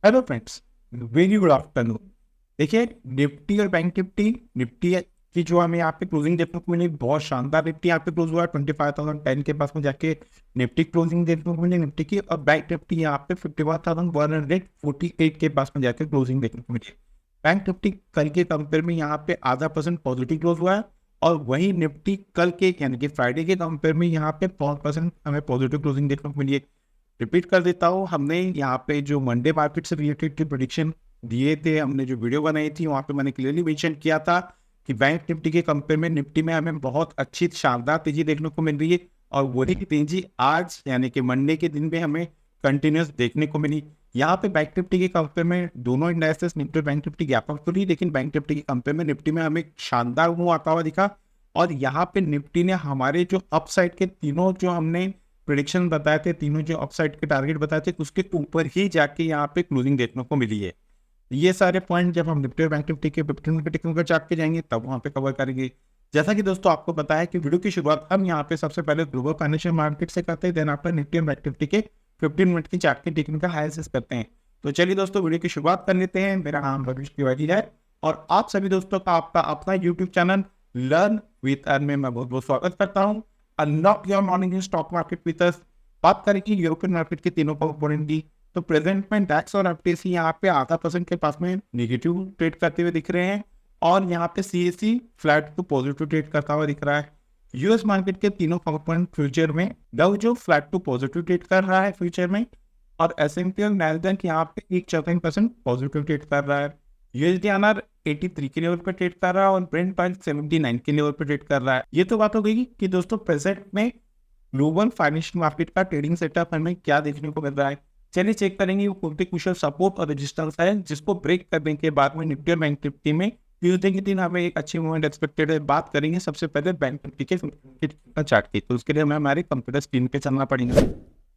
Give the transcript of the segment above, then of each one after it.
Hello friends, very good afternoon. देखिए, Nifty और bank Nifty की जो हमें यहाँ पे क्लोजिंग देखने को मिली, बहुत शानदार निफ्टी यहाँ पे क्लोज हुआ 25,010 के पास में जाके निफ्टी क्लोजिंग देखने को मिली निफ्टी की। और बैंक निफ्टी यहाँ पे 51,148 के पास में जाके क्लोजिंग देखने को मिली। बैंक निफ्टी कल के कंपेयर में यहाँ पे आधा % पॉजिटिव क्लोज हुआ है, और वही निफ्टी कल के यानी कि फ्राइडे के कंपेयर में यहाँ पे 4% हमें पॉजिटिव क्लोजिंग देखने को मिली है। रिपीट कर देता हूँ, हमने यहाँ पे जो मंडे मार्केट से रिलेटेड के प्रेडिक्शन दिए थे, हमने जो वीडियो बनाई थी वहाँ पे मैंने क्लियरली मेंशन किया था कि बैंक निफ्टी के कंपेयर में निफ्टी में हमें बहुत अच्छी शानदार तेजी देखने को मिल रही है। और वही तेजी आज यानी कि मंडे के दिन में हमें कंटिन्यूस देखने को मिली। यहाँ पे बैंक निफ्टी के कंपेयर में दोनों इंडाइसेस निफ्टी और बैंक निफ्टी गैप अप करी, लेकिन बैंक निफ्टी के कंपेयर में निफ्टी में हमें शानदार मूव आता हुआ दिखा। और यहाँ पे निफ्टी ने हमारे जो अपसाइड के तीनों जो हमने प्रेडिक्शन बताए थे, तीनों जो अपसाइड के टारगेट बताए थे, उसके ऊपर ही जाके यहाँ पे क्लोजिंग देखने को मिली है। ये सारे पॉइंट जब हम निफ्टी और बैंक निफ्टी के 15 मिनट टेक्निकल चार्ट पे जाएंगे तब वहाँ पे कवर करेंगे। जैसा कि दोस्तों आपको पता है कि वीडियो की शुरुआत हम यहाँ पे सबसे पहले ग्लोबल फाइनेंशियल मार्केट से करते हैं, देन आफ्टर निफ्टी और बैंक निफ्टी के 15 मिनट की चार्ट के टेक्निकल एनालिसिस करते हैं। तो चलिए दोस्तों, वीडियो की शुरुआत कर लेते हैं। मेरा नाम भविष्य तिवारी है और आप सभी दोस्तों का आपका अपना YouTube channel learn with earn में मैं बहुत बहुत स्वागत करता हूँ। Unlock your morning in stock market with us. बात करें कि यूरोपियन मार्केट के तीनों कंपोनेंट की, तो प्रेजेंट में डैक्स और एफटीसी यहाँ पे आधा % के पास में नेगेटिव ट्रेड करते हुए दिख रहे हैं, और यहाँ पे CSC flat to positive trade करता हुआ दिख रहा है। यूएस मार्केट के तीनों कंपोनेंट फ्यूचर में डाउ जो फ्लैट टू पॉजिटिव ट्रेड कर रहा है फ्यूचर में, और एसएनपी और नैस्डैक यहाँ पे 1/4% पॉजिटिव ट्रेड कर रहा है। यूएसडीआरआर 83 के लेवल पर ट्रेड कर रहा है और ब्रेंट प्राइस 79 के लेवल पर ट्रेड कर रहा है। ये तो बात हो गई कि दोस्तों प्रेजेंट में ग्लोबल फाइनेंशियल मार्केट का ट्रेडिंग सेटअप हमें क्या देखने को मिल रहा है। चलिए चेक करेंगे वो कौन से क्रूशियल सपोर्ट और रेजिस्टेंस है जिसको ब्रेक करने के बाद में निफ्टी और बैंक निफ्टी में ट्यूसडे के दिन हमें एक अच्छी मूवमेंट एक्सपेक्टेड है। बात करेंगे सबसे पहले बैंक निफ्टी के चार्ट की, तो उसके लिए हमें हमारे कंप्यूटर स्क्रीन पे चलना पड़ेगा।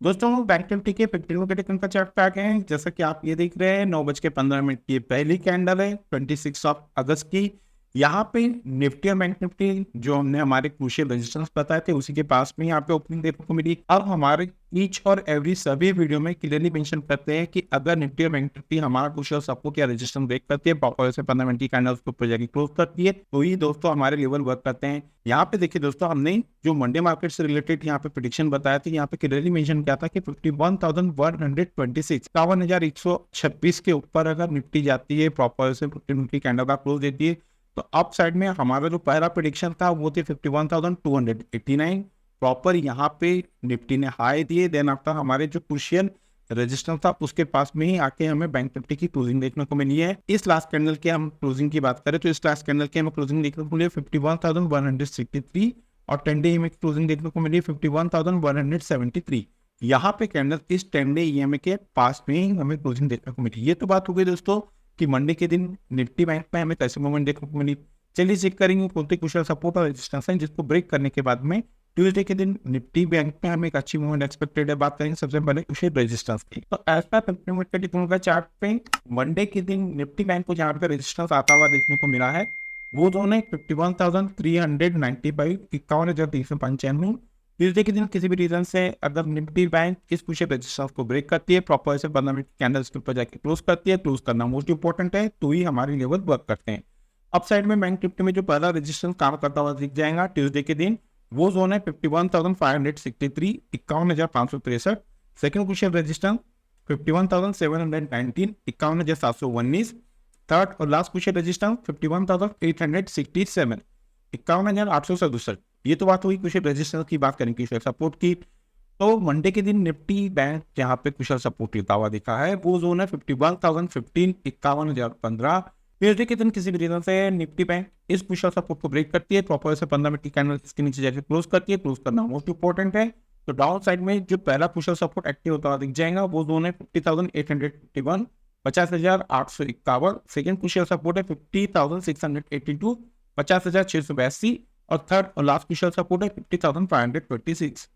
दोस्तों हम बैंक निफ्टी के 15 मिनट के चार्ट पे आ गए हैं। जैसा कि आप ये देख रहे हैं 9:15 की पहली कैंडल है 26 अगस्त की। यहाँ पे निफ्टी और बैंक निफ्टी जो हमने हमारे क्रूशियल रेजिस्टेंस बताए थे उसी के पास में यहाँ पे ओपनिंग देखने को मिली। अब हमारे ईच और एवरी सभी वीडियो में क्लियरली मेंशन करते हैं कि अगर निफ्टी और बैंक निफ्टी हमारा क्रूशियल सपोर्ट या रेजिस्टेंस ब्रेक करती है, प्रॉपर से 15 मिनट की कैंडल उसको ऊपर जाके क्लोज करती है, तो ही दोस्तों हमारे लेवल वर्क करते हैं। यहाँ पे देखिए दोस्तों, हमने जो मंडे मार्केट से रिलेटेड यहाँ पे प्रेडिक्शन बताया था, यहाँ पे क्लियरली मेंशन किया था कि 51,126 51,126 के ऊपर अगर निफ्टी जाती है, प्रॉपर से 15 मिनट की कैंडल का क्लोज देती है, तो अप साइड में हमारा जो पहला प्रेडिक्शन था वो थी 51,289। प्रॉपर यहाँ पे निफ्टी ने हाई दिए, देन आफ्टर हमारे जो क्रूशियल रेजिस्टेंस था उसके पास में ही आके हमें बैंक निफ्टी की क्लोजिंग देखने को मिली है। इस लास्ट कैंडल के हम क्लोजिंग की बात करें तो इस लास्ट कैंडल की हमें क्लोजिंग देखने को मिली 51,163, और 10 डे में क्लोजिंग देखने को मिली 51,173। यहाँ पे कैंडल इस 10 डे ईएमए के पास में ही हमें क्लोजिंग देखने को मिली। ये तो बात हो गई दोस्तों कि मंडे के दिन निफ्टी बैंक में हमें कैसे मूवमेंट देखने को मिली। चलिए चेक करेंगे कौन से क्रूशियल सपोर्ट और रेजिस्टेंस है जिसको ब्रेक करने के बाद में ट्यूसडे के दिन निफ्टी बैंक में हमें एक अच्छी मूवमेंट एक्सपेक्टेड है। बात करेंगे सबसे पहले क्रूशियल रेजिस्टेंस की, तो एज पर 15 मिनट के टेक्निकल चार्ट पे मंडे के दिन निफ्टी बैंक को जहाँ पे रेजिस्टेंस आता हुआ देखने को मिला है वो जोन है 51,395 51,395। ट्यूसडे के दिन किसी भी रीजन से अगर निफ्टी बैंक इस क्रूशियल रेजिस्टेंस को ब्रेक करती है, प्रॉपर से 15 मिनट कैंडल के ऊपर जाके क्लोज करती है, क्लोज करना मोस्ट इंपॉर्टेंट है, तो ही हमारे लेवल वर्क करते हैं। अपसाइड में बैंक निफ्टी में जो पहला रेजिस्टेंस काम करता हुआ दिख जाएगा ट्यूसडे के दिन, वो जोन है 51,563 51,563। Second crucial resistance 51,719 51,719। थर्ड और लास्ट क्रूशियल रेजिस्टेंस 51,867 51,867। ये तो बात हुई क्रूशियल रेजिस्टेंस की। बात करें क्रूशियल सपोर्ट की, तो मंडे के दिन निफ्टी बैंक जहाँ पे क्रूशियल सपोर्ट लेता हुआ दिखा है वो जोन है 51,015 51,015। ट्यूसडे के दिन किसी भी रीजन से निफ्टी बैंक इस क्रूशियल सपोर्ट को ब्रेक करती है, प्रॉपर से 15 मिनट की कैंडल इसके नीचे जाकर क्लोज करती है, क्लोज करना मोस्ट इंपॉर्टेंट है। तो डाउन साइड में जो पहला क्रूशियल सपोर्ट एक्टिव होता हुआ दिख जाएगा वो जोन है 50,851 50,851। सेकंड क्रूशियल सपोर्ट है 50,682 50,682, और थर्ड और लास्ट क्रूशियल सपोर्ट है 50,526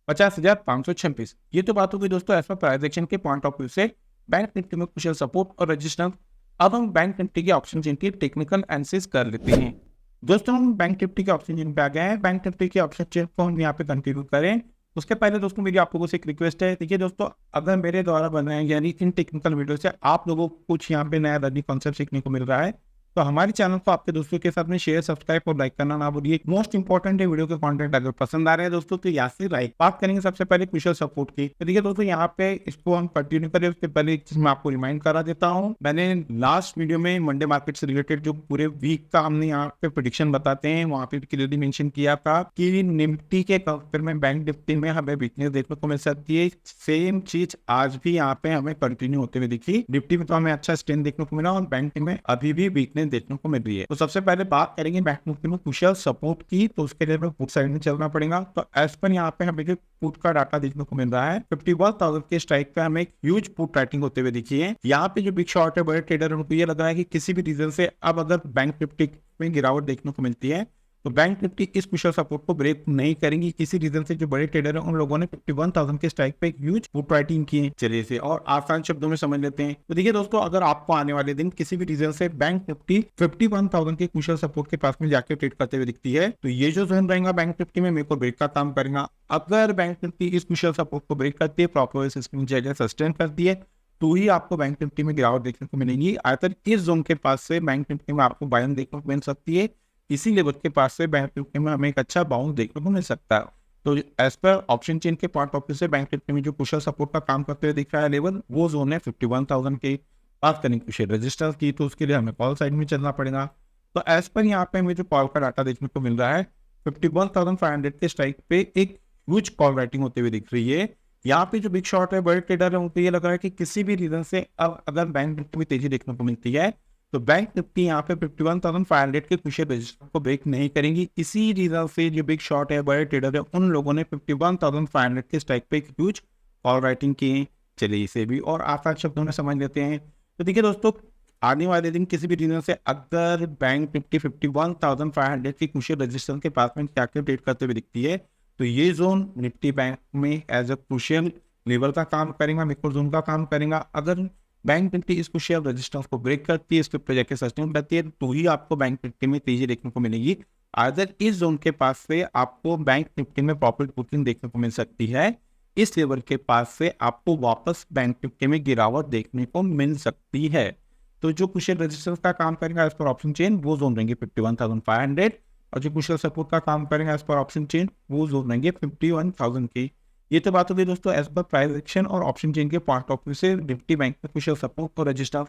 50,526। ये तो बात होगी दोस्तों एज पर प्राइस एक्शन के पॉइंट ऑफ व्यू से बैंक निफ्टी में क्रूशियल सपोर्ट और रेजिस्टेंस। अब हम बैंक निफ्टी के ऑप्शन चेन की टेक्निकल एनालिसिस कर लेते हैं। दोस्तों हम बैंक निफ्टी के ऑप्शन चेन पे आ गए हैं। बैंक निफ्टी के ऑप्शन चेन को हम यहाँ पे कंटिन्यू करें उसके पहले दोस्तों मेरी आप लोगों से एक रिक्वेस्ट है, देखिए दोस्तों, अगर मेरे द्वारा बनाए यानी इन टेक्निकल वीडियो से आप लोगों को कुछ यहाँ पे नया रनिंग कॉन्सेप्ट सीखने को मिल रहा है, तो हमारे चैनल को आपके दोस्तों के साथ में शेयर, सब्सक्राइब और लाइक करना ना भूलिए। मोस्ट इंपॉर्टेंट है, वीडियो के कंटेंट अगर पसंद आ रहे हैं दोस्तों तो यहाँ से लाइक। बात करेंगे सबसे पहले कुशल सपोर्ट की, तो देखिए दोस्तों यहाँ पे इसको हम कंटिन्यू करें उसके पहले एक चीज मैं आपको रिमाइंड करा देता हूँ। मैंने लास्ट वीडियो में मंडे मार्केट से रिलेटेड जो पूरे वीक का हमने यहाँ पे प्रेडिक्शन बताते हैं, वहाँ पे क्लियरली मेंशन किया था कि निफ्टी के कंपेयर में बैंक निफ्टी में हमें वीकनेस देखने को मिल सकती है। सेम चीज आज भी यहाँ पे हमें कंटिन्यू होते हुए दिखी। निफ्टी में तो हमें अच्छा स्ट्रेंथ देखने को मिला और बैंक में अभी भी वीकनेस देखने को मिल रही है। तो सबसे पहले बात करेंगे बैंक निफ्टी में कुशल सपोर्ट की, तो उसके लिए हमें पुट साइड में चलना पड़ेगा। तो एज पर यहाँ पे हमें पुट का डाटा देखने को मिल रहा है। 51,000 के स्ट्राइक पे हमें ह्यूज पुट राइटिंग होते हुए दिखी है। यहाँ पे जो बिग शॉर्ट है, बड़े ट्रेडर, उनको ये लग रहा है कि किसी भी रीजन से अब अगर बैंक निफ्टी में गिरावट देखने को मिलती है तो बैंक निफ्टी इस कुशल सपोर्ट को ब्रेक नहीं करेंगी। किसी रीजन से जो बड़े ट्रेडर हैं उन लोगों ने 51,000 के स्ट्राइक पे ह्यूज पुट राइटिंग की है। चलिए इसे और आसान शब्दों में समझ लेते हैं। तो देखिए दोस्तों, अगर आपको आने वाले दिन किसी भी रीजन से बैंक निफ्टी 51,000 के कुशल सपोर्ट के पास में जाके ट्रेड करते हुए दिखती है, तो ये जो जोन रहेगा बैंक निफ्टी में मेरे को ब्रेक का काम करेगा। अगर बैंक निफ्टी इस कुशल सपोर्ट को ब्रेक करती है, प्रॉपर जगह सस्टेन करती है, तो ही आपको बैंक निफ्टी में गिरावट देखने को मिलेगी। आयतर इस जोन के पास से बैंक निफ्टी में आपको बायन देखने को मिल सकती है। इसी लेवल के पास से बैंक निफ्टी में हमें एक अच्छा बाउंस देखने को मिल सकता है। तो एज पर ऑप्शन चेन के पॉइंट ऑफ व्यू से बैंक निफ्टी में जो कुशल सपोर्ट का काम करते हुए दिख रहा है लेवल, वो जोन है 51,000 के। बात करेंगे कुछ रजिस्टर्स की, तो उसके लिए हमें कॉल साइड में चलना पड़ेगा। तो एज पर यहाँ पे हमें जो कॉल का डाटा देखने को मिल रहा है, 51,500 के स्ट्राइक पे एक ह्यूज कॉल राइटिंग होते हुए दिख रही है। यहाँ पे जो बिग शॉर्ट है, बड़े ट्रेडर है, उनको ये लग रहा है कि किसी भी रीजन से अब अगर बैंक निफ्टी में तेजी देखने को मिलती है तो बैंक निफ्टी यहाँ पे 51,500 के कुशल रजिस्टर को ब्रेक नहीं करेंगी। इसी रीजन से जो बिग शॉर्ट है, बड़े ट्रेडर है, उन लोगों ने 51,500 के स्ट्राइक पे एक ह्यूज कॉल राइटिंग की है। चलिए इसे भी और आसान शब्दों में समझ लेते हैं। तो देखिए दोस्तों, आने वाले दिन किसी भी रीजन से अगर बैंक निफ्टी 51,500 की कुशल रजिस्टर के पास में जाकर ट्रेड करते हुए दिखती है, तो ये जोन निफ्टी बैंक में एज अ क्रूशियल लेवल का काम करेगा, मिक्रो जोन का काम करेगा। अगर बैंक निफ्टी इस कुशल रेजिस्टेंस को ब्रेक करती है, इसके प्रोजेक्ट सस्टेन करती है, तो ही आपको बैंक निफ्टी में तेजी देखने को मिलेगी। अदर इस जोन के पास से आपको बैंक निफ्टी में प्रॉफिट बुकिंग देखने को मिल सकती है। इस लेवल के पास से आपको वापस बैंक निफ्टी में गिरावट देखने को मिल सकती है। तो जो कुशल रेजिस्टेंस का काम करेगा एज पर ऑप्शन चेन, वो जोन रहेंगे 51,500, और जो कुशल सपोर्ट का काम करेंगे एज पर ऑप्शन चेन, वो जोन रहेंगे 51,000 की। ये तो बात होगी दोस्तों एज पर प्राइस एक्शन और ऑप्शन चेन के पॉइंट ऑफ व्यू से निफ्टी बैंक में कुशल सपोर्ट और रजिस्टर।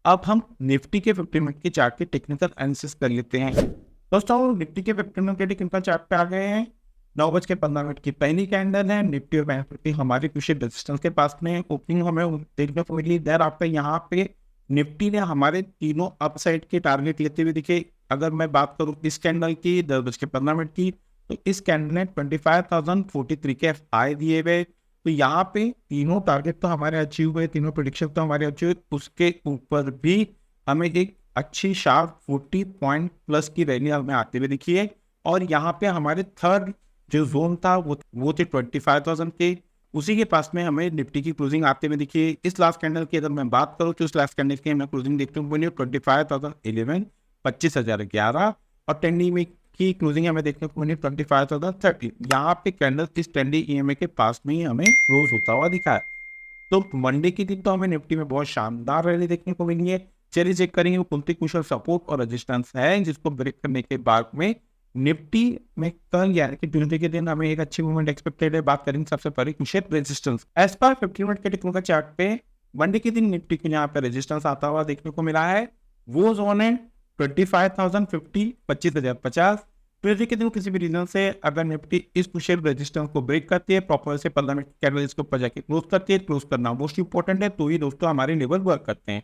अब हम निफ्टी के 50 मिनट के चार्ट के टेक्निकल एनालिसिस कर लेते हैं। दोस्तों निफ्टी के 50 मिनट के टेक्निकल चार्ट पे आ गए हैं। 9:15 की पहली कैंडल है। निफ्टी और बैंक निफ्टी हमारे कुशल रेजिस्टेंस के पास में ओपनिंग हमें देखने को मिली। देर आपका यहाँ पे निफ्टी ने हमारे तीनों अपसाइड के टारगेट लेते हुए दिखे। अगर मैं बात करूँ इस कैंडल की 10:15 की, तो इस कैंडल ने 25,043 के एफआई दिए हुए। तो यहाँ पे तीनों टारगेट तो हमारे अचीव हुए, तीनों प्रेडिक्शन तो हमारे अचीव हुए। उसके ऊपर भी हमें एक अच्छी शार्प 40 पॉइंट प्लस की रैली हमें आते हुए दिखी है। और यहाँ पे हमारे थर्ड जो जोन था वो थे 25,000 के। उसी के पास में हमें निफ्टी की क्लोजिंग आते हुए दिखी है। इस लास्ट कैंडल की अगर मैं बात करूँ तो इस लास्ट कैंडल की हमें क्लोजिंग देखते हुए 25,011, 25,011, और 10 डे में की क्लोजिंग हमें देखने को मिली 25,030। यहाँ पे कैंडल इस 10 डे EMA के पास में ही हमें क्लोज होता हुआ दिखा है। तो मंडे के दिन तो हमें निफ्टी में बहुत शानदार रैली देखने को मिली है। चलिए चेक करेंगे वो कौन सी कुशल सपोर्ट और रेजिस्टेंस है जिसको ब्रेक करने के बाद में निफ्टी में कल यानी कि ट्यूसडे के दिन हमें एक अच्छी मूवमेंट एक्सपेक्टेड है। बात करेंगे सबसे पहले कुशल रेजिस्टेंस। एज पर 50 मिनट के टेक्निकल चार्ट पे मंडे के दिन निफ्टी को यहाँ पे रेजिस्टेंस आता हुआ देखने को मिला है। वो जोन है 25,050, 25,050। ट्यूसडे के दिन किसी भी रीजन से अगर निफ्टी इस कुशल रेजिस्टेंस को ब्रेक करती है, प्रॉपर से 15 मिनट कैंडल इसके ऊपर जाके क्लोज करती है, क्लोज करना मोस्ट इंपॉर्टेंट है, तो ही दोस्तों हमारे लेवल वर्क करते हैं।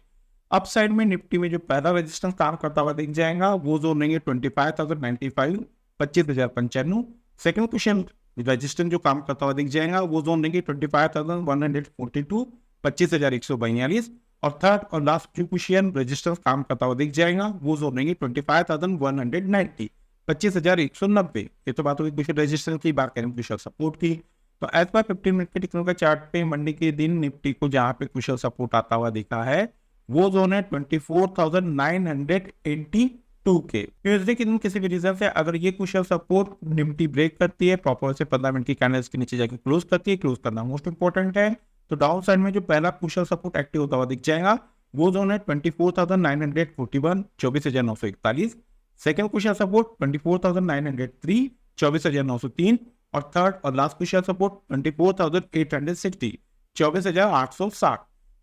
अप साइड में निफ्टी में जो पहला रेजिस्टेंस काम करता हुआ दिख जाएगा वो जोन रहेंगे 25,095, 25,095। सेकंड कुशल रेजिस्टेंस जो काम करता हुआ दिख जाएगा वो जोन रहेंगे 25,142, 25,142। और थर्ड और लास्ट जो कुशल रेजिस्टेंस काम करता हुआ दिख जाएगा वो जोन रहेंगे 25,190, 25,190। ये तो बात होगी कुशल रेजिस्टेंस की। बात करें कुशल सपोर्ट की, तो एज पर 15 मिनट के टेक्निकल चार्ट पे मंडे के दिन निफ्टी को जहां पे कुशल सपोर्ट आता हुआ दिखा है वो जोन है 24,980, 2K। ट्यूजडे के दिन किसी भी रीजन से अगर ये कुशल सपोर्ट निफ्टी ब्रेक करती है, प्रॉपर से 15 मिनट की कैंडल्स के नीचे जाके क्लोज करती है, क्लोज करना मोस्ट इंपॉर्टेंट है, तो डाउन साइड में जो पहला कुशल सपोर्ट एक्टिव होता हुआ दिख जाएगा वो जोन है 24,941 24,941। सेकंड कुशल सपोर्ट 24,903 24,903 और थर्ड और लास्ट कुशल सपोर्ट 24,860 24,860।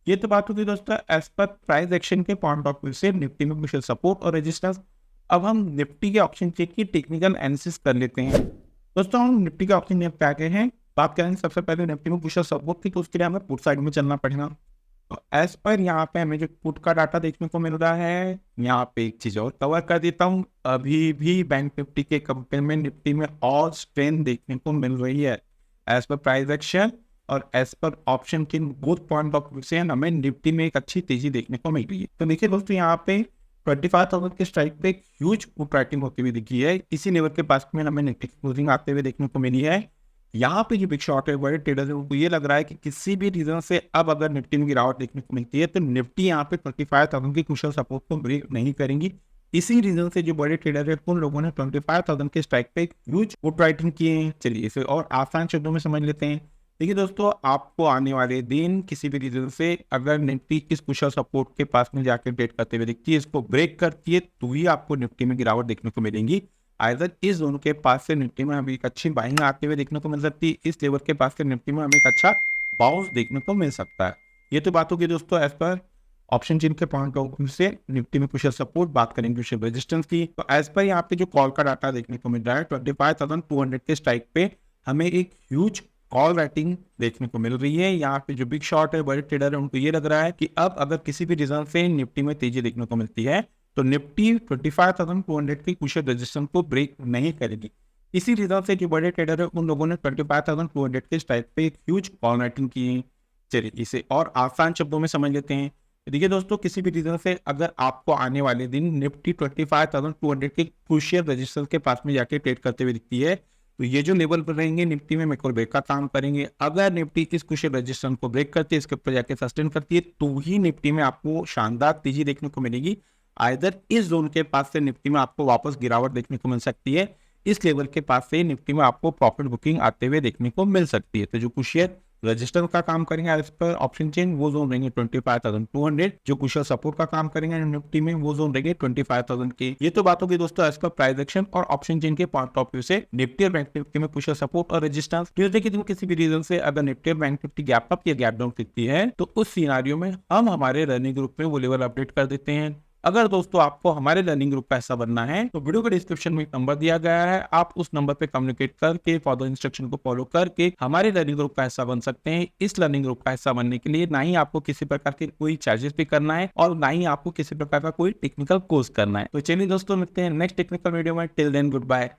ये तो बात होती है दोस्तों एज पर प्राइस एक्शन के पॉइंट ऑफ व्यू से निफ्टी में कुशल सपोर्ट और रेजिस्टेंस। अब हम निफ्टी के ऑप्शन चेक की टेक्निकल एनालिसिस कर लेते हैं। दोस्तों हम निफ्टी के ऑप्शन पे आ गए हैं, बात करेंगे सबसे पहले निफ्टी में कुशल सपोर्ट थी, तो उसके लिए हमें पुट साइड में चलना पड़ेगा। तो एज पर यहाँ पे हमें जो पुट का डाटा देखने को मिल रहा है, यहाँ पे एक चीज और कवर कर देता हूँ, अभी भी बैंक निफ्टी के कंपेयर में निफ्टी में और स्ट्रेंथ देखने को मिल रही है एज पर प्राइस एक्शन और एज पर ऑप्शन के बोथ पॉइंट ऑफ व्यू से हमें निफ्टी में एक अच्छी तेजी देखने को मिल रही है। तो देखिए दोस्तों यहाँ पे 25,000 के स्ट्राइक पे एक ह्यूज पुट राइटिंग होती हुई दिखी है, इसी लेवल के पास में हमें निफ्टी क्लोजिंग आते हुए देखने को मिली है। यहाँ पे जो बिग शॉट है बड़े ट्रेडर्स है उनको ये लग रहा है कि किसी भी रीजन से अब अगर निफ्टी में गिरावट देखने को मिलती है तो निफ्टी यहाँ पे 25,000 की कुशल सपोर्ट को ब्रेक नहीं करेंगी। इसी रीजन से जो बड़े ट्रेडर है उन लोगों ने 25,000 के स्ट्राइक पे ह्यूज पुट राइटिंग किए हैं। चलिए इसे और आसान शब्दों में समझ लेते हैं। देखिए दोस्तों आपको आने वाले दिन किसी भी रीजन से अगर निफ्टी इस कुशल सपोर्ट के पास में जाकर ट्रेड करते हुए दिखती है, इसको ब्रेक करती है, तो ही आपको निफ्टी में गिरावट देखने को मिलेगी। आइदर इस जोन के पास से निफ्टी में हमें एक अच्छी बाइंग आते हुए देखने को मिल सकती है, इस लेवल के पास से निफ्टी में हमें एक अच्छा बाउंस देखने को मिल सकता है। ये तो बात होगी दोस्तों एज पर ऑप्शन चेन के पॉइंट ऑफ व्यू से निफ्टी में कुशल सपोर्ट। बात करेंगे कुशल रेजिस्टेंस की, तो एज पर यहाँ पे जो कॉल का डाटा देखने को मिल रहा है 25,200 के स्ट्राइक पे हमें एक ह्यूज कॉल राइटिंग देखने को मिल रही है। यहाँ पे जो बिग शॉट है बड़े ट्रेडर है उनको ये लग रहा है कि अब अगर किसी भी रीजन से निफ्टी में तेजी देखने को मिलती है तो निफ्टी 25,200 की कुशल रेजिस्टेंस को ब्रेक नहीं करेगी। इसी रीजन से जो बड़े ट्रेडर है उन लोगों ने 25,200 के स्ट्राइक पे एक ह्यूज कॉल राइटिंग की है। चलिए इसे और आसान शब्दों में समझ लेते हैं। देखिए दोस्तों किसी भी रीजन से अगर आपको आने वाले दिन निफ्टी 25,200 के क्रूशियल रेजिस्टेंस के पास में जाके ट्रेड करते हुए दिखती है तो ये जो लेवल पर रहेंगे निफ्टी में मेक और ब्रेक का काम करेंगे। अगर निफ्टी इस क्रूशियल रेजिस्टेंस को ब्रेक करती है, इसके ऊपर जाके सस्टेन करती है, तो ही निफ्टी में आपको शानदार तेजी देखने को मिलेगी। आइदर इस जोन के पास से निफ्टी में आपको वापस गिरावट देखने को मिल सकती है, इस लेवल के पास से निफ्टी में आपको प्रॉफिट बुकिंग आते हुए देखने को मिल सकती है। तो जो कुशल रजिस्टर का काम करेंगे इस पर ऑप्शन चेन वो जोन रहेंगे 25,200, जो कुशल सपोर्ट का काम करेंगे निफ्टी में वो जोन रहेंगे 25,000 के। ये तो बात होगी दोस्तों एज पर प्राइस एक्शन और ऑप्शन चेन के पॉइंट ऑफ व्यू से निफ्टी और बैंक निफ्टी में कुशल सपोर्ट और रेजिस्टेंस। ट्यूसडे के दिन किसी भी रीजन से अगर निफ्टी और बैंक निफ्टी गैप अप या गैप डाउन दिखती है तो उस सिनारियो में हम हमारे रनिंग ग्रुप में वो लेवल अपडेट कर देते हैं। अगर दोस्तों आपको हमारे लर्निंग ग्रुप का हिस्सा बनना है तो वीडियो के डिस्क्रिप्शन में एक नंबर दिया गया है, आप उस नंबर पे कम्युनिकेट करके फॉलो इंस्ट्रक्शन को फॉलो करके हमारे लर्निंग ग्रुप का हिस्सा बन सकते हैं। इस लर्निंग ग्रुप का हिस्सा बनने के लिए ना ही आपको किसी प्रकार के कोई चार्जेस पे करना है और ना ही आपको किसी प्रकार का कोई टेक्निकल कोर्स करना है। तो चलिए दोस्तों मिलते हैं नेक्स्ट टेक्निकल वीडियो में। Till then good bye.